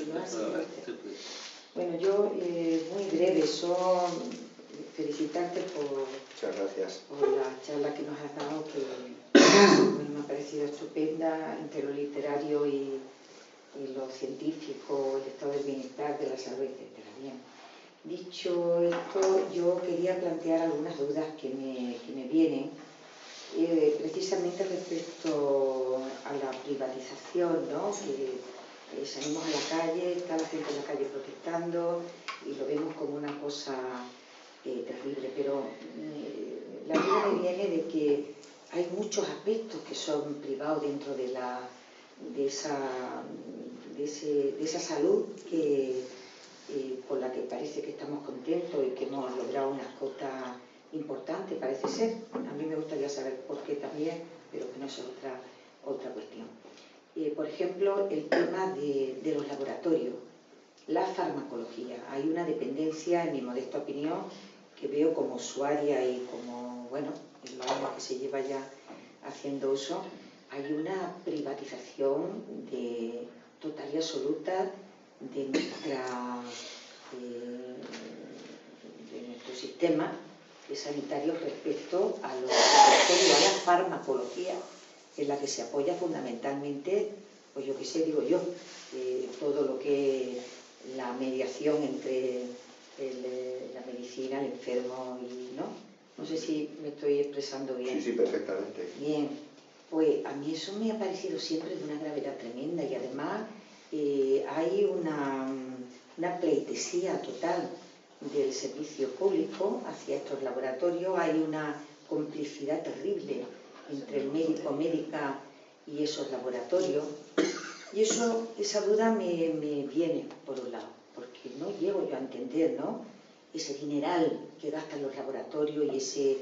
continuar. Bueno, yo muy breve, felicitarte Muchas gracias. por la charla que nos has dado, que bueno, me ha parecido estupenda entre lo literario y lo científico, el estado del bienestar, de la salud, etc. Bien. Dicho esto, yo quería plantear algunas dudas que me vienen, precisamente respecto a la privatización, ¿no? Que salimos a la calle, está la gente en la calle protestando y lo vemos como una cosa terrible, pero la duda me viene de que hay muchos aspectos que son privados dentro de esa salud por la que parece que estamos contentos y que hemos logrado una cota importante, parece ser. A mí me gustaría saber por qué también, pero que no es otra cuestión. Por ejemplo, el tema de los laboratorios, la farmacología. Hay una dependencia, en mi modesta opinión, que veo como usuaria y como, bueno, en los años que se lleva ya haciendo uso, hay una privatización total y absoluta de nuestro sistema sanitario respecto a los laboratorios, a la farmacología, en la que se apoya fundamentalmente, pues yo qué sé, digo yo, todo lo que es la mediación entre la medicina, el enfermo y ¿no? No sé si me estoy expresando bien. Sí, perfectamente. Bien, pues a mí eso me ha parecido siempre de una gravedad tremenda y además hay una pleitesía total del servicio público hacia estos laboratorios, hay una complicidad terrible entre el médico, médica y esos laboratorios, y esa duda me viene por un lado, porque no llego yo a entender, ¿no?, ese dineral que gastan los laboratorios y ese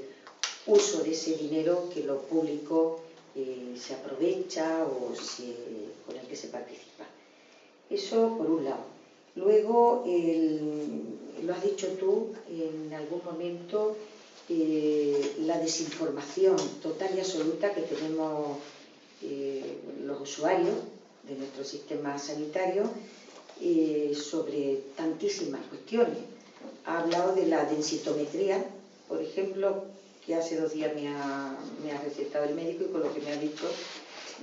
uso de ese dinero que lo público se aprovecha o con el que se participa. Eso por un lado. Luego, lo has dicho tú en algún momento, la desinformación total y absoluta que tenemos los usuarios de nuestro sistema sanitario sobre tantísimas cuestiones. Ha hablado de la densitometría, por ejemplo, que hace 2 días me ha recetado el médico, y con lo que me ha dicho,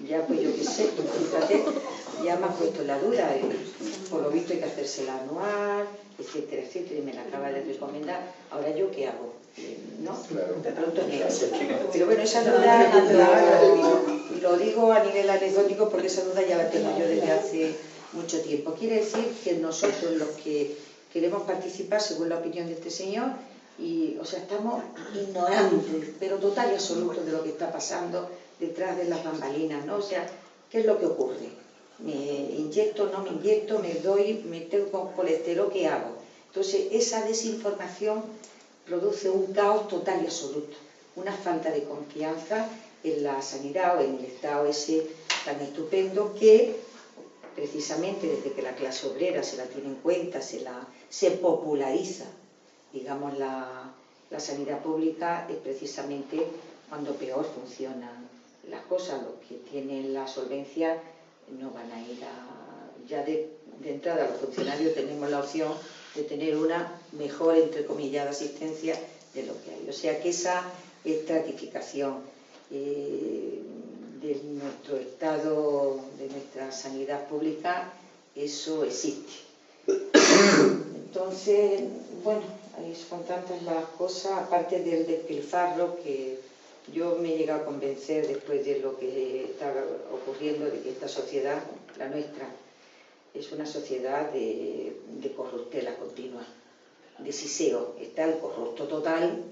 ya pues yo qué sé, fíjate, ya me ha puesto la duda, por lo visto hay que hacérsela anual, etcétera, etcétera, y me la acaba de recomendar. Ahora, ¿yo qué hago? ¿No? De pronto pero bueno, esa duda lo digo a nivel anecdótico porque esa duda ya la tengo yo desde hace mucho tiempo. Quiere decir que nosotros, los que queremos participar según la opinión de este señor, estamos ignorantes, pero total y absoluto, de lo que está pasando detrás de las bambalinas, ¿no? O sea, ¿qué es lo que ocurre? ¿Me inyecto, no me inyecto, me tengo con colesterol, qué hago? Entonces, esa desinformación produce un caos total y absoluto, una falta de confianza en la sanidad o en el Estado ese tan estupendo que, precisamente desde que la clase obrera se la tiene en cuenta, se populariza, digamos, la sanidad pública, es precisamente cuando peor funcionan las cosas. Los que tienen la solvencia no van a ir ya de entrada, los funcionarios tenemos la opción de tener una mejor, entrecomillada, asistencia de lo que hay. O sea que esa estratificación de nuestro estado, de nuestra sanidad pública, eso existe. Entonces, bueno, son tantas las cosas, aparte del despilfarro, que yo me he llegado a convencer después de lo que está ocurriendo, de que esta sociedad, la nuestra, es una sociedad de corruptela continua, de siseo. Está el corrupto total,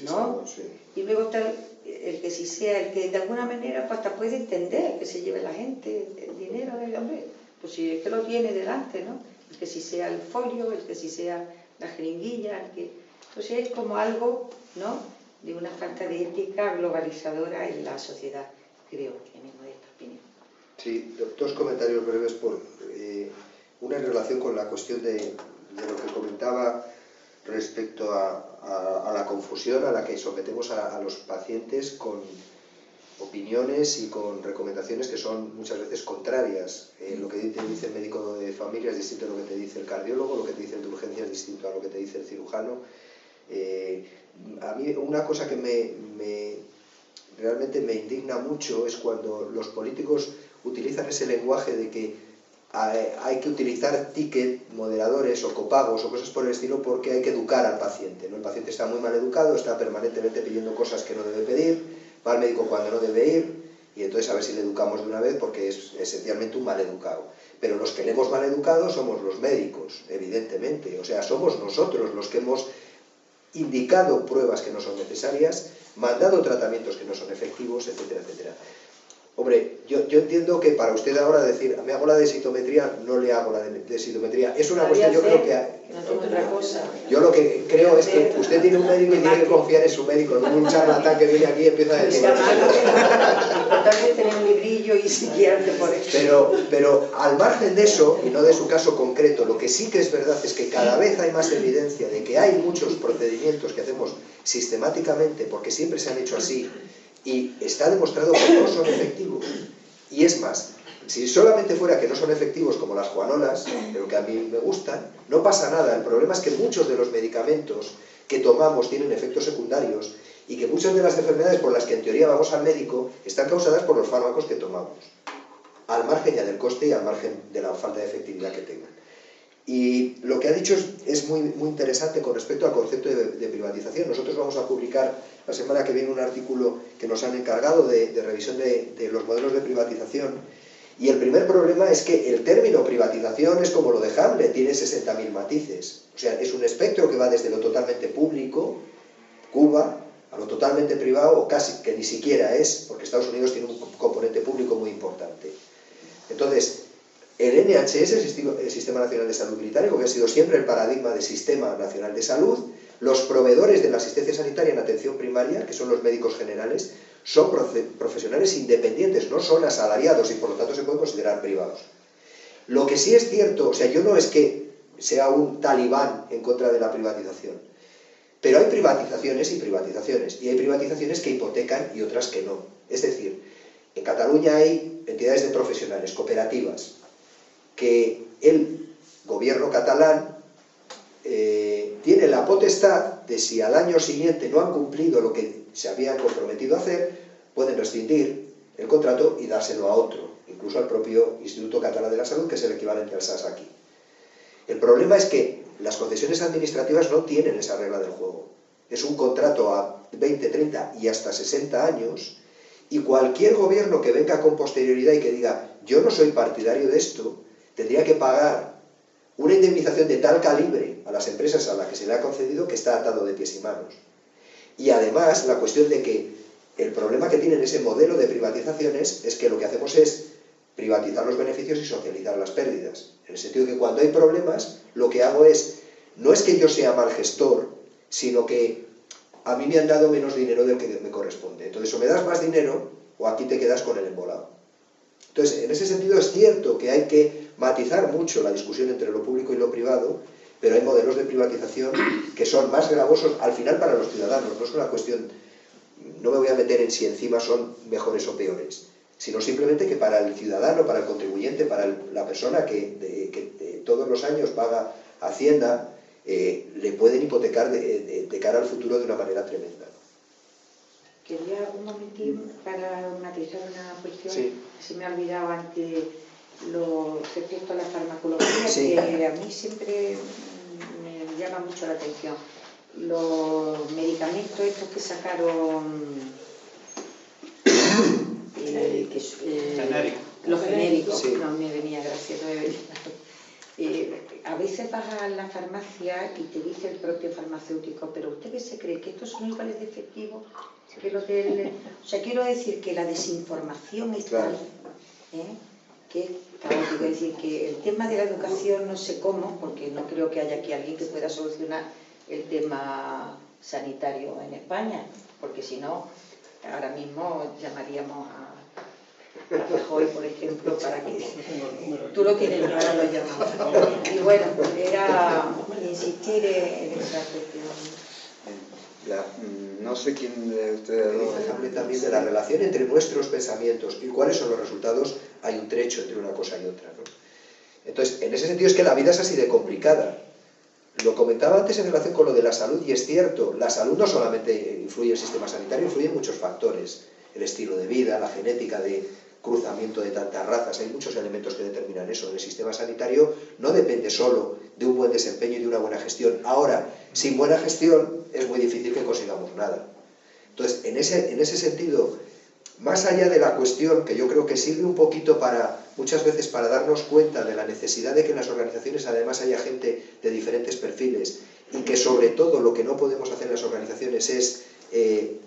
¿no? Sí. Y luego está el que sisea, el que de alguna manera hasta puede entender que se lleve la gente el dinero del hombre, pues si es que lo tiene delante, ¿no? El que sisea el folio, el que sisea la jeringuilla, entonces es como algo, ¿no?, de una falta de ética globalizadora en la sociedad, creo, en mi modesta opinión. Sí, 2 comentarios breves. Una en relación con la cuestión de lo que comentaba respecto a la confusión a la que sometemos a los pacientes con opiniones y con recomendaciones que son muchas veces contrarias. Lo que dice el médico de familia familia es distinto a lo que te dice el cardiólogo, lo que te dice el de urgencia es distinto a lo que te dice el cirujano. A mí una cosa que realmente me indigna mucho es cuando los políticos utilizan ese lenguaje de que hay que utilizar ticket, moderadores o copagos o cosas por el estilo porque hay que educar al paciente, ¿no? El paciente está muy mal educado, está permanentemente pidiendo cosas que no debe pedir, va al médico cuando no debe ir, y entonces a ver si le educamos de una vez porque es esencialmente un mal educado. Pero los que le hemos mal educado somos los médicos, evidentemente. O sea, somos nosotros los que hemos indicado pruebas que no son necesarias, mandado tratamientos que no son efectivos, etcétera, etcétera. Hombre, yo entiendo que para usted ahora decir, me hago la densitometría, no le hago la densitometría. Es una cuestión, yo creo que... No tengo otra cosa. Yo lo que creo es que usted tiene un médico y tiene que confiar en su médico, no un charlatán que viene aquí y empieza a decir... Importante tener un librillo y guiarte por eso. Pero al margen de eso, y no de su caso concreto, lo que sí que es verdad es que cada vez hay más evidencia de que hay muchos procedimientos que hacemos sistemáticamente, porque siempre se han hecho así, y está demostrado que no son efectivos. Y es más, si solamente fuera que no son efectivos como las juanolas, pero que a mí me gustan, no pasa nada. El problema es que muchos de los medicamentos que tomamos tienen efectos secundarios y que muchas de las enfermedades por las que en teoría vamos al médico están causadas por los fármacos que tomamos, al margen ya del coste y al margen de la falta de efectividad que tengan. Y lo que ha dicho es muy interesante con respecto al concepto de privatización. Nosotros vamos a publicar la semana que viene un artículo que nos han encargado de revisión de los modelos de privatización. Y el primer problema es que el término privatización es como lo de Hamlet, tiene 60.000 matices. O sea, es un espectro que va desde lo totalmente público, Cuba, a lo totalmente privado, o casi que ni siquiera es, porque Estados Unidos tiene un componente público muy importante. Entonces, el NHS, el Sistema Nacional de Salud Británico, que ha sido siempre el paradigma del Sistema Nacional de Salud, los proveedores de la asistencia sanitaria en atención primaria, que son los médicos generales, son profesionales independientes, no son asalariados y por lo tanto se pueden considerar privados. Lo que sí es cierto, o sea, yo no es que sea un talibán en contra de la privatización, pero hay privatizaciones y privatizaciones, y hay privatizaciones que hipotecan y otras que no. Es decir, en Cataluña hay entidades de profesionales, cooperativas, que el gobierno catalán tiene la potestad de, si al año siguiente no han cumplido lo que se habían comprometido a hacer, pueden rescindir el contrato y dárselo a otro, incluso al propio Instituto Catalán de la Salud, que es el equivalente al SAS aquí. El problema es que las concesiones administrativas no tienen esa regla del juego. Es un contrato a 20, 30 y hasta 60 años, y cualquier gobierno que venga con posterioridad y que diga, yo no soy partidario de esto, tendría que pagar una indemnización de tal calibre a las empresas a las que se le ha concedido que está atado de pies y manos. Y además, la cuestión de que el problema que tienen ese modelo de privatizaciones es que lo que hacemos es privatizar los beneficios y socializar las pérdidas. En el sentido de que cuando hay problemas, lo que hago es, no es que yo sea mal gestor, sino que a mí me han dado menos dinero del que me corresponde. Entonces, o me das más dinero, o aquí te quedas con el embolado. Entonces, en ese sentido es cierto que hay que matizar mucho la discusión entre lo público y lo privado, pero hay modelos de privatización que son más gravosos al final para los ciudadanos. No es una cuestión, no me voy a meter en si encima son mejores o peores, sino simplemente que para el ciudadano, para el contribuyente, para la persona que todos los años paga Hacienda, le pueden hipotecar de cara al futuro de una manera tremenda. Quería un momentín para matizar una cuestión sí. que se me ha olvidado antes, respecto a la farmacología, sí. que a mí siempre me llama mucho la atención. Los medicamentos estos que sacaron, los genéricos, sí. no me venía, gracias, no me venía. A veces vas a la farmacia y te dice el propio farmacéutico, pero ¿usted qué se cree? ¿Que estos son iguales de efectivos que los del...? O sea, quiero decir que la desinformación es tal, que es caótico. Es decir, que el tema de la educación no sé cómo, porque no creo que haya aquí alguien que pueda solucionar el tema sanitario en España, porque si no, ahora mismo llamaríamos a Rajoy, por ejemplo, para que... Tú lo tienes, ahora lo llamamos. Y bueno, era insistir en esa cuestión. No sé quién de ustedes Dice también de la relación entre nuestros pensamientos y cuáles son los resultados. Hay un trecho entre una cosa y otra, ¿no? Entonces, en ese sentido es que la vida es así de complicada. Lo comentaba antes en relación con lo de la salud, y es cierto, la salud no solamente influye en el sistema sanitario, influye en muchos factores. El estilo de vida, la genética de cruzamiento de tantas razas, hay muchos elementos que determinan eso. En el sistema sanitario no depende solo de un buen desempeño y de una buena gestión. Ahora, sin buena gestión es muy difícil que consigamos nada. Entonces, en ese sentido, más allá de la cuestión, que yo creo que sirve un poquito muchas veces para darnos cuenta de la necesidad de que en las organizaciones además haya gente de diferentes perfiles, y que sobre todo lo que no podemos hacer en las organizaciones es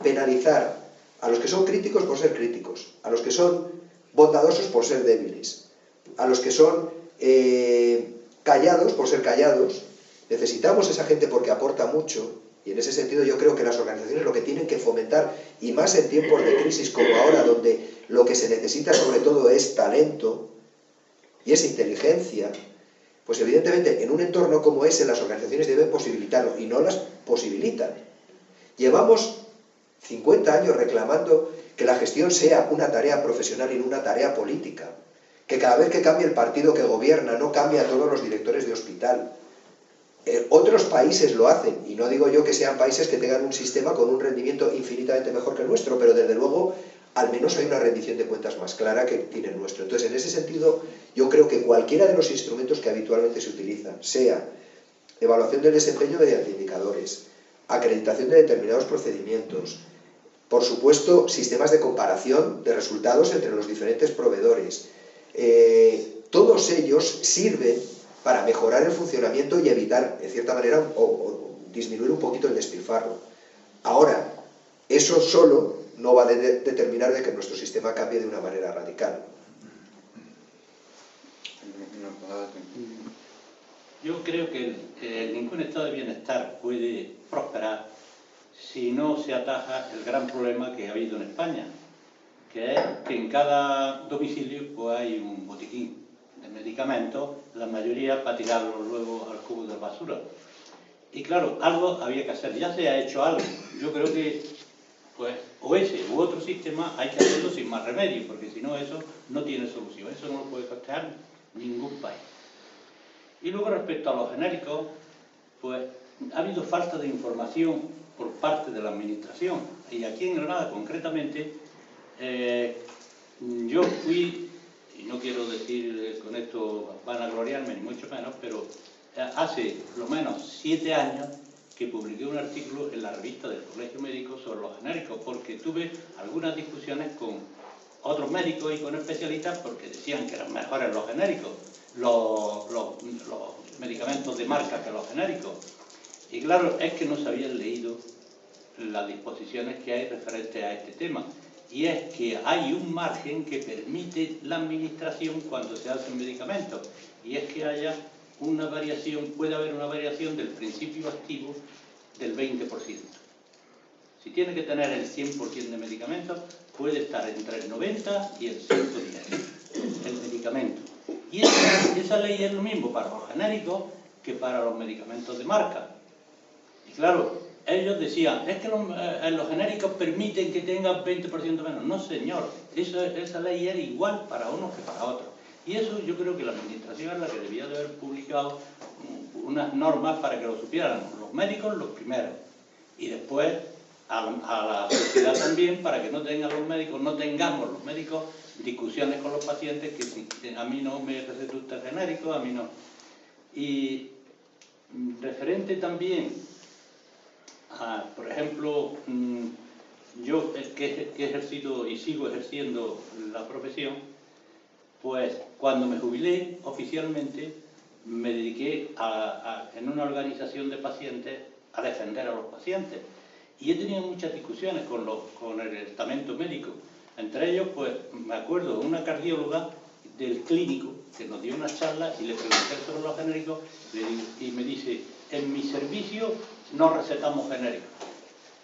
penalizar a los que son críticos por ser críticos, a los que son bondadosos por ser débiles, a los que son callados por ser callados. Necesitamos esa gente porque aporta mucho. Y en ese sentido yo creo que las organizaciones lo que tienen que fomentar, y más en tiempos de crisis como ahora, donde lo que se necesita sobre todo es talento y es inteligencia, pues evidentemente en un entorno como ese las organizaciones deben posibilitarlo, y no las posibilitan. Llevamos 50 años reclamando que la gestión sea una tarea profesional y no una tarea política, que cada vez que cambie el partido que gobierna no cambie a todos los directores de hospital. Otros países lo hacen, y no digo yo que sean países que tengan un sistema con un rendimiento infinitamente mejor que el nuestro, pero desde luego al menos hay una rendición de cuentas más clara que tiene el nuestro. Entonces, en ese sentido, yo creo que cualquiera de los instrumentos que habitualmente se utilizan, sea evaluación del desempeño mediante indicadores, acreditación de determinados procedimientos, por supuesto, sistemas de comparación de resultados entre los diferentes proveedores, todos ellos sirven para mejorar el funcionamiento y evitar, en cierta manera, o disminuir un poquito el despilfarro. Ahora, eso solo no va a determinar de que nuestro sistema cambie de una manera radical. Yo creo que ningún estado de bienestar puede prosperar si no se ataja el gran problema que ha habido en España, que es que en cada domicilio pues, hay un botiquín de medicamentos, la mayoría para tirarlos luego al cubo de basura. Y claro, algo había que hacer, ya se ha hecho algo. Yo creo que pues, o ese u otro sistema hay que hacerlo sin más remedio, porque si no eso no tiene solución, eso no lo puede costear ningún país. Y luego respecto a los genéricos, pues ha habido falta de información por parte de la administración. Y aquí en Granada concretamente, yo fui, y no quiero decir con esto vanagloriarme ni mucho menos, pero hace lo menos 7 años que publiqué un artículo en la revista del Colegio Médico sobre los genéricos, porque tuve algunas discusiones con otros médicos y con especialistas porque decían que eran mejores los genéricos, los medicamentos de marca que los genéricos. Y claro, es que no se habían leído las disposiciones que hay referentes a este tema. Y es que hay un margen que permite la administración cuando se hacen medicamentos, y es que haya una variación, puede haber una variación del principio activo del 20%. Si tiene que tener el 100% de medicamentos, puede estar entre el 90 y el 110, el medicamento. Y esa ley es lo mismo para los genéricos que para los medicamentos de marca. Y claro, ellos decían, es que los genéricos permiten que tengan 20% menos. No, señor, esa ley era igual para unos que para otros. Y eso yo creo que la administración es la que debía de haber publicado unas normas para que lo supieran los médicos los primeros. Y después a la sociedad también, para que no tengamos los médicos discusiones con los pacientes que si a mí no me receta usted genérico, a mí no. Y referente también por ejemplo, yo que he ejercido y sigo ejerciendo la profesión, pues cuando me jubilé oficialmente me dediqué en una organización de pacientes a defender a los pacientes. Y he tenido muchas discusiones con el estamento médico. Entre ellos, pues me acuerdo de una cardióloga del clínico que nos dio una charla y le pregunté sobre los genéricos y me dice, en mi servicio no recetamos genéricos.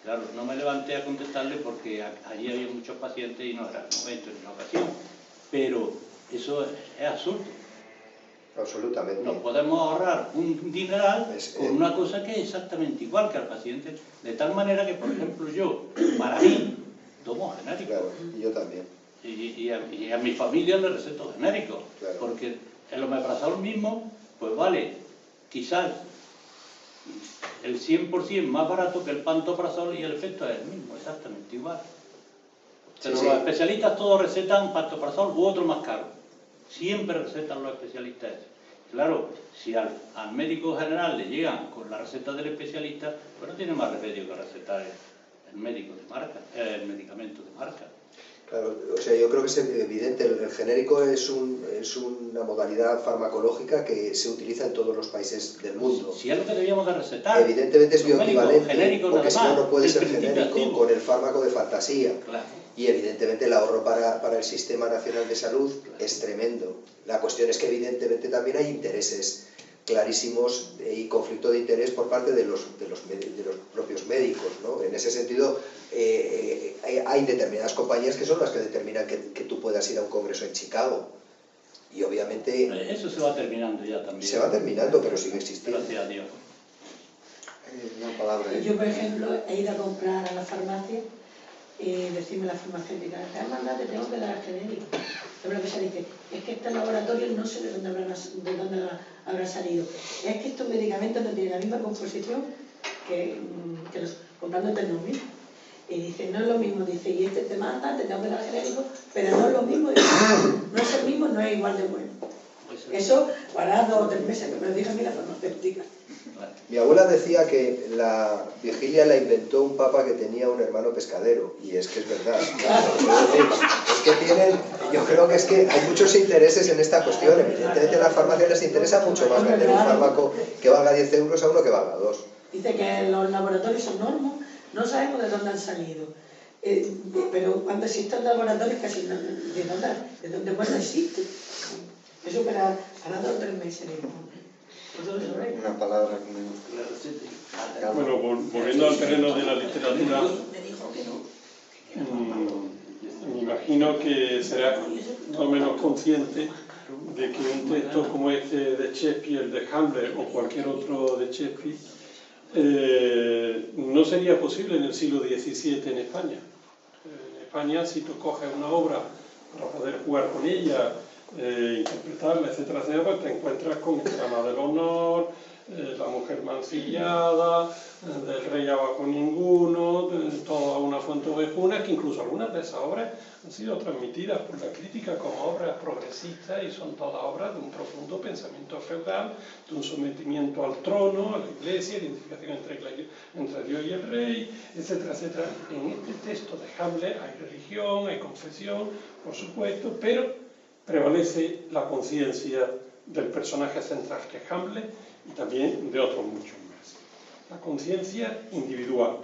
Claro, no me levanté a contestarle porque allí había muchos pacientes y no era el momento ni la ocasión. Pero eso es absurdo. Absolutamente. Nos podemos ahorrar un dineral con una cosa que es exactamente igual que al paciente. De tal manera que, por ejemplo, yo, para mí, tomo genéricos. Claro, y yo también. Y a mi familia le receto genéricos. Claro. Porque El omeprazol mismo, pues vale, quizás el 100% más barato que el pantoprazol y el efecto es el mismo, exactamente igual. Pero Sí, los sí. especialistas todos recetan pantoprazol u otro más caro. Siempre recetan los especialistas ese. Claro, si al médico general le llegan con la receta del especialista, pues no tiene más remedio que recetar el médico de marca, el medicamento de marca. Claro, o sea, yo creo que es evidente, el genérico es una modalidad farmacológica que se utiliza en todos los países del mundo. Si es lo que debíamos de recetar. Evidentemente es bioequivalente, genérico porque si no, nada más, no puede el ser principio genérico activo. con el fármaco de fantasía. Claro. Y evidentemente el ahorro para el Sistema Nacional de Salud es tremendo. La cuestión es que evidentemente también hay intereses clarísimos y conflicto de interés por parte de los propios médicos, ¿no? En ese sentido, hay determinadas compañías que son las que determinan que tú puedas ir a un congreso en Chicago. Y obviamente... Eso se va terminando ya también. Se va terminando, pero sigue existiendo. Gracias a Dios. Una palabra. Yo, por ejemplo, he ido a comprar a la farmacia y decirme la farmacéutica, te han mandado, te tengo que dar genérico. La profesora dice, es que este laboratorio no sé de dónde habrá salido. Es que estos medicamentos no tienen la misma composición que los comprando Ternomil. Y dice, no es lo mismo, dice, y este te manda, te tengo que dar genérico, pero no es lo mismo, dice, no es el mismo, no es igual de bueno. Eso para 2 o 3 meses, que me lo dijo a mí la farmacéutica. Mi abuela decía que la vigilia la inventó un papa que tenía un hermano pescadero, y es que es verdad. Es que yo creo que es que hay muchos intereses en esta cuestión. Evidentemente a las farmacias les interesa mucho más vender un fármaco que valga 10 euros a uno que valga 2. Dice que los laboratorios son normos, no sabemos de dónde han salido. Pero cuando existen laboratorios casi no, de dónde pues no existe. Eso para 2 o 3 meses. Una palabra que me... Bueno, volviendo al terreno de la literatura, me imagino que será no menos consciente de que un texto como este de Shakespeare, el de Hamlet o cualquier otro de Shakespeare, no sería posible en el siglo XVII en España. En España, si tú coges una obra para poder jugar con ella, interpretarla, etcétera, etcétera, pues te encuentras con el drama del honor, la mujer mancillada, del rey abajo ninguno, toda una fuente ovejuna, que incluso algunas de esas obras han sido transmitidas por la crítica como obras progresistas y son todas obras de un profundo pensamiento feudal, de un sometimiento al trono, a la iglesia, identificación entre Dios y el rey, etcétera, etcétera. En este texto de Hamlet hay religión, hay confesión, por supuesto, pero prevalece la conciencia del personaje central que es Hamlet y también de otros muchos más. La conciencia individual,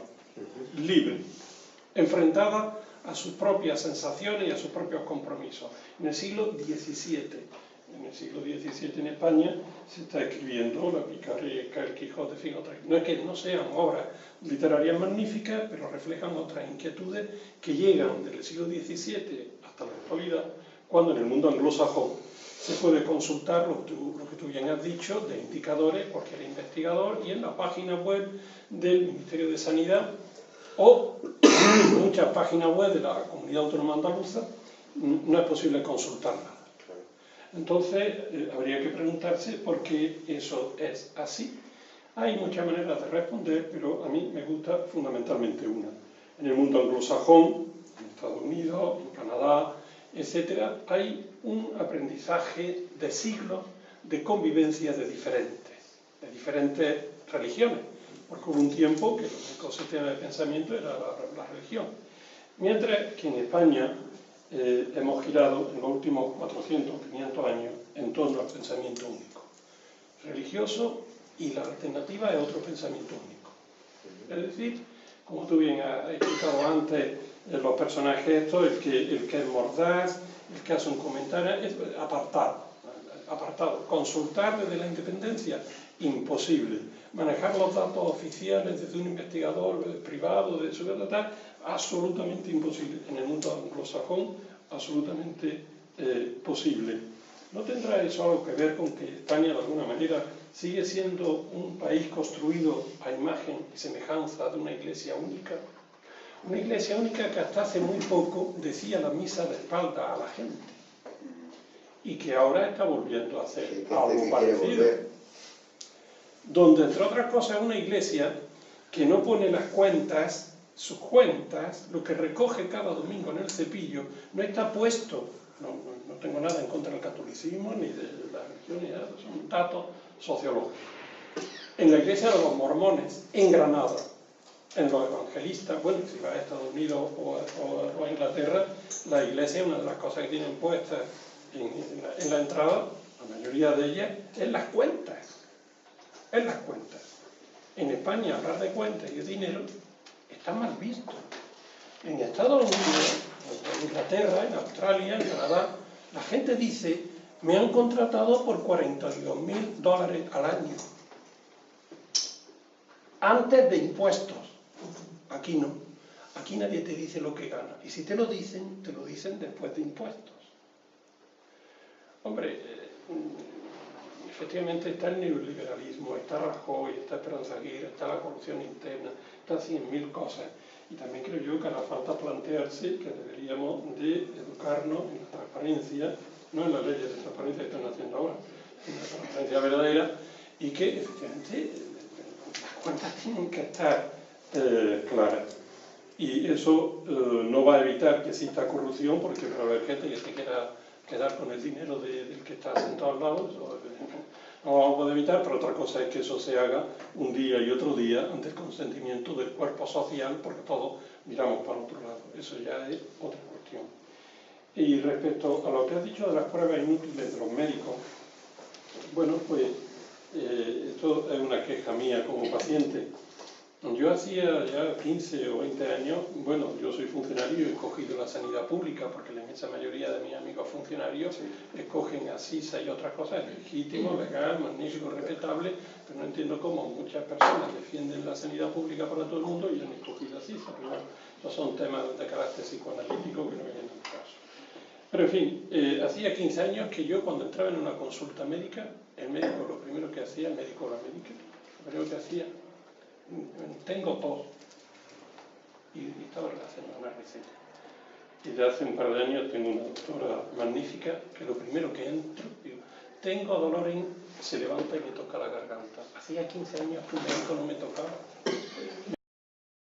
libre, enfrentada a sus propias sensaciones y a sus propios compromisos. En el siglo XVII, en España, se está escribiendo la picaresca, el Quijote, en fin, otras. No es que no sean obras literarias magníficas, pero reflejan otras inquietudes que llegan desde el siglo XVII hasta la actualidad, cuando en el mundo anglosajón se puede consultar lo que tú bien has dicho, de indicadores, cualquier investigador, y en la página web del Ministerio de Sanidad o muchas páginas web de la Comunidad Autónoma Andaluza no es posible consultar nada. Entonces, habría que preguntarse por qué eso es así. Hay muchas maneras de responder, pero a mí me gusta fundamentalmente una. En el mundo anglosajón, en Estados Unidos, en Canadá, etcétera, hay un aprendizaje de siglos de convivencia de diferentes religiones, porque hubo un tiempo que el único sistema de pensamiento era la religión. Mientras que en España hemos girado en los últimos 400 o 500 años en torno al pensamiento único, religioso, y la alternativa es otro pensamiento único. Es decir, como tú bien has explicado antes, los personajes estos, el que es mordaz, el que hace un comentario, es apartado. Consultar desde la independencia, imposible. Manejar los datos oficiales desde un investigador privado, de su tal, absolutamente imposible. En el mundo anglosajón, absolutamente posible. ¿No tendrá eso algo que ver con que España, de alguna manera, sigue siendo un país construido a imagen y semejanza de una iglesia única? Una iglesia única que hasta hace muy poco decía la misa de espalda a la gente. y que ahora está volviendo a hacer Sí, que algo quiere parecido. volver. Donde, entre otras cosas, una iglesia que no pone las cuentas, sus cuentas, lo que recoge cada domingo en el cepillo, no está puesto. No tengo nada en contra del catolicismo ni de la religión ni nada, son datos sociológicos. En la iglesia de los mormones, en Granada, en los evangelistas, bueno, si vas a Estados Unidos o a Inglaterra, la iglesia, una de las cosas que tienen puestas en la entrada, la mayoría de ellas, es las cuentas. Es las cuentas. En España hablar de cuentas y de dinero está mal visto. En Estados Unidos, en Inglaterra, en Australia, en Canadá, la gente dice, me han contratado por $42.000 al año. Antes de impuestos. Aquí no. Aquí nadie te dice lo que gana. Y si te lo dicen después de impuestos. Hombre, efectivamente está el neoliberalismo, está Rajoy, está Esperanza Aguirre, está la corrupción interna, está 100.000 cosas. Y también creo yo que hará falta plantearse que deberíamos de educarnos en la transparencia, no en las leyes de transparencia que están haciendo ahora, en la transparencia verdadera, y que efectivamente las cuentas tienen que estar claras. Y eso no va a evitar que exista corrupción, porque va a haber gente que se quiera quedar con el dinero del que está sentado al lado, eso no lo vamos a poder evitar, pero otra cosa es que eso se haga un día y otro día ante el consentimiento del cuerpo social, porque todos miramos para otro lado. Eso ya es otra cuestión. Y respecto a lo que has dicho de las pruebas inútiles de los médicos, bueno, pues esto es una queja mía como paciente. Yo hacía ya 15 o 20 años, bueno, yo soy funcionario y he escogido la sanidad pública, porque la inmensa mayoría de mis amigos funcionarios escogen a SISA y otras cosas, es legítimo, legal, magnífico, respetable, pero no entiendo cómo muchas personas defienden la sanidad pública para todo el mundo y han escogido a SISA, pero bueno, esos son temas de carácter psicoanalítico que no vienen al caso. Pero en fin, hacía 15 años que yo cuando entraba en una consulta médica, el médico lo primero que hacía, el médico o la médica, lo primero que hacía, tengo tos, y estaba haciendo una receta. Y de hace un par de años tengo una doctora magnífica que lo primero que entro, digo, tengo dolor en... se levanta y me toca la garganta. Hacía 15 años que un médico no me tocaba.